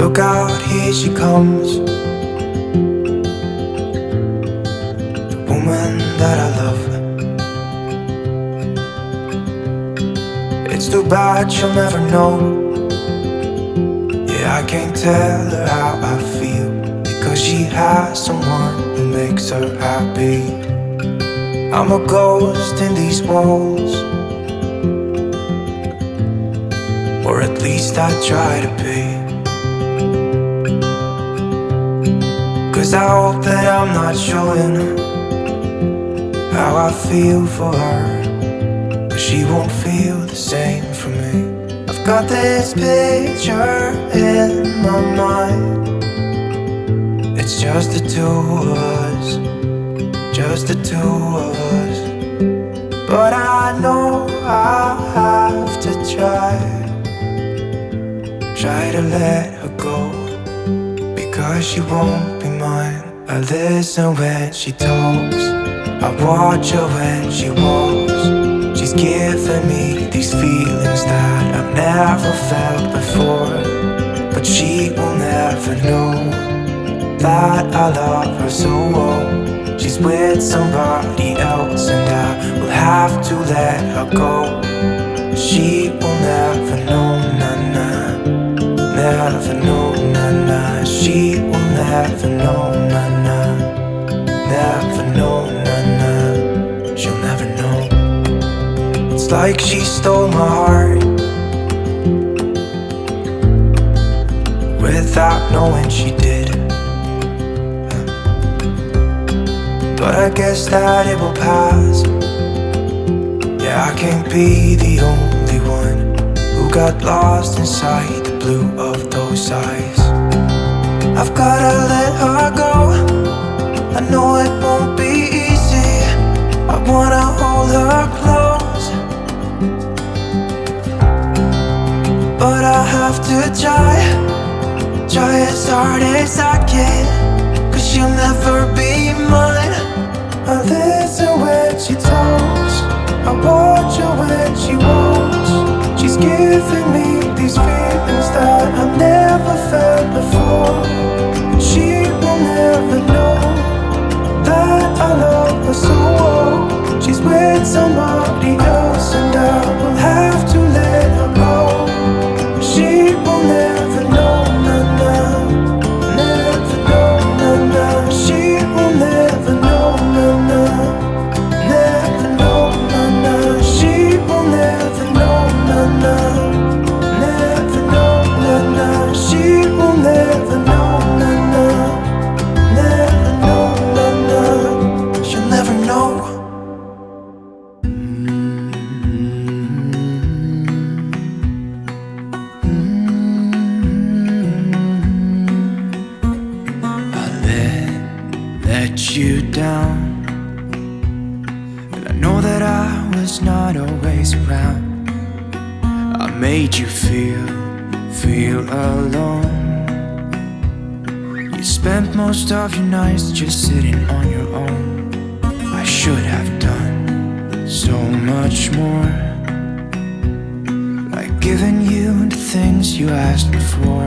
Look out, here she comes, the woman that I love. It's too bad she'll never know. Yeah, I can't tell her how I feel, because she has someone who makes her happy. I'm a ghost in these walls, or at least I try to be. 'Cause I hope that I'm not showing how I feel for her, but she won't feel the same for me. I've got this picture in my mind. It's just the two of us, just the two of us. But I know I have to try to let her go, because she won't be mine. I listen when she talks, I watch her when she walks. She's giving me these feelings that I've never felt before, but she will never know that I love her so well. She's with somebody else and I will have to let her go. She will never know, na-na, never know, na-na. She will never know, na-na, never know, na-na. She'll never know. It's like she stole my heart without knowing she did. But I guess that it will pass. Yeah, I can't be the only one who got lost inside the blue of those eyes. I've gotta let her go, I know it won't be easy. I wanna hold her close, but I have to try as hard as I can, 'cause she'll never be mine. I listen when she talks, I watch her when she walks. She's giving me these feelings that I've never felt before. She will never know that I love her so well. She's with somebody else and I will have to let her go. She will never know, na-na, never know, na-na. She will never know, na-na, never know, na-na. She will never know, na-na, never know, na-na. She will never know, na-na, never know, na-na. She'll never know. Let you down, and I know that I was not always around. I made you feel alone. You spent most of your nights just sitting on your own. I should have done so much more, like giving you the things you asked me for.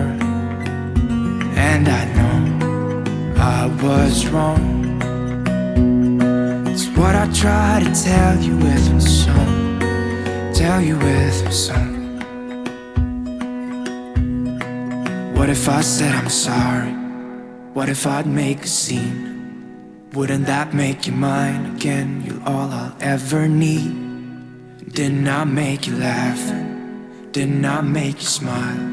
And I know I was wrong. It's what I try to tell you with my song, tell you with my song. What if I said I'm sorry? What if I'd make a scene? Wouldn't that make you mine again? You're all I'll ever need. Didn't I make you laugh? Didn't I make you smile?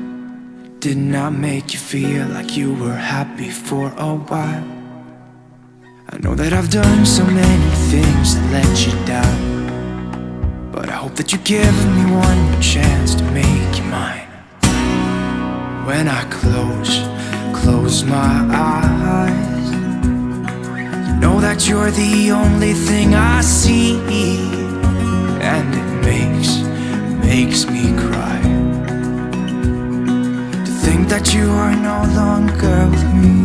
Didn't I make you feel like you were happy for a while? I know that I've done so many things that let you down, but I hope that you give me one more chance to make you mine. When I close my eyes, you know that you're the only thing I see, and it makes me cry to think that you are no longer with me.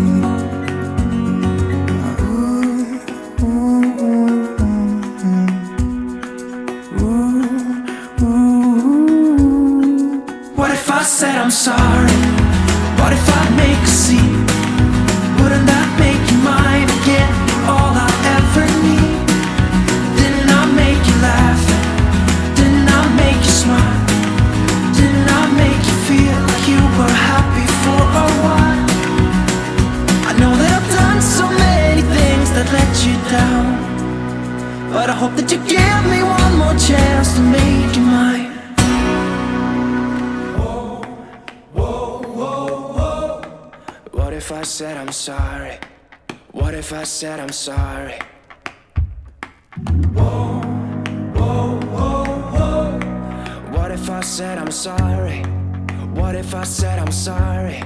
What if I said I'm sorry? What if I one chance to make you mine. What if I said I'm sorry? What if I said I'm sorry? What if I said I'm sorry? What if I said I'm sorry?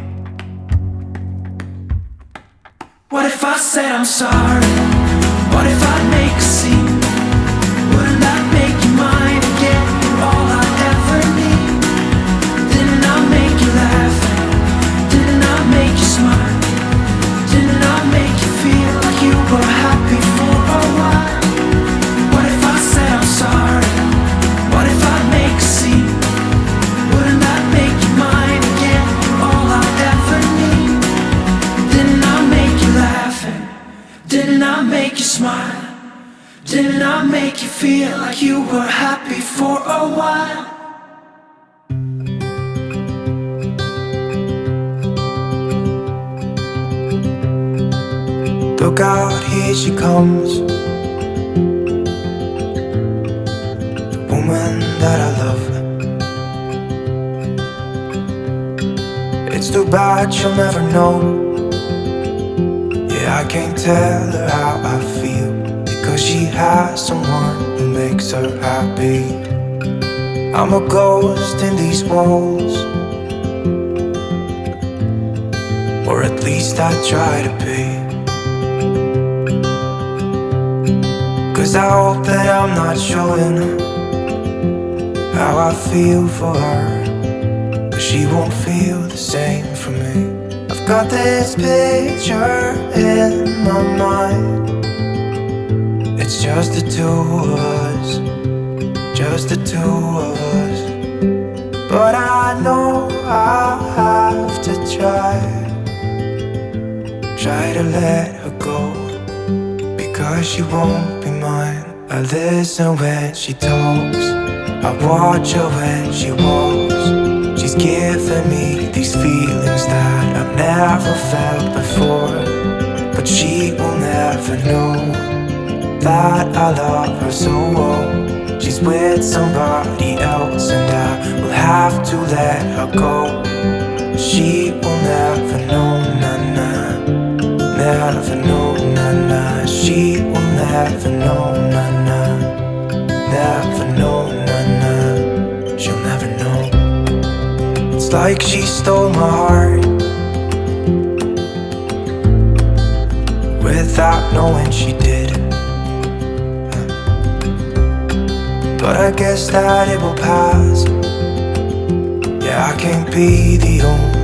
What if I said I'm sorry? What if I make a scene? Wouldn't that make you mine again? You're all I ever need. Didn't I make you laugh? Didn't I make you smile? Didn't I make you feel like you were happy for a while? What if I said I'm sorry? What if I make a scene? Wouldn't that make you mine again? You're all I ever need. Didn't I make you laugh? Didn't I make you smile? Didn't I make you feel like you were happy for a while? Look out, here she comes, the woman that I love. It's too bad she'll never know. Yeah, I can't tell her how I feel, because she has someone who makes her happy. I'm a ghost in these walls, or at least I try to be. 'Cause I hope that I'm not showing how I feel for her, but she won't feel the same for me. I've got this picture in my mind. It's just the two of us, just the two of us. But I know I have to try to let her go, because she won't be mine. I listen when she talks, I watch her when she walks. She's giving me these feelings that I've never felt before, but she will never know that I love her so well. She's with somebody else and I will have to let her go. She will never know, na-na, never know, na-na. She will never know, na-na, never know, na-na. She'll never know. It's like she stole my heart without knowing she did. But I guess that it will pass. Yeah, I can't be the only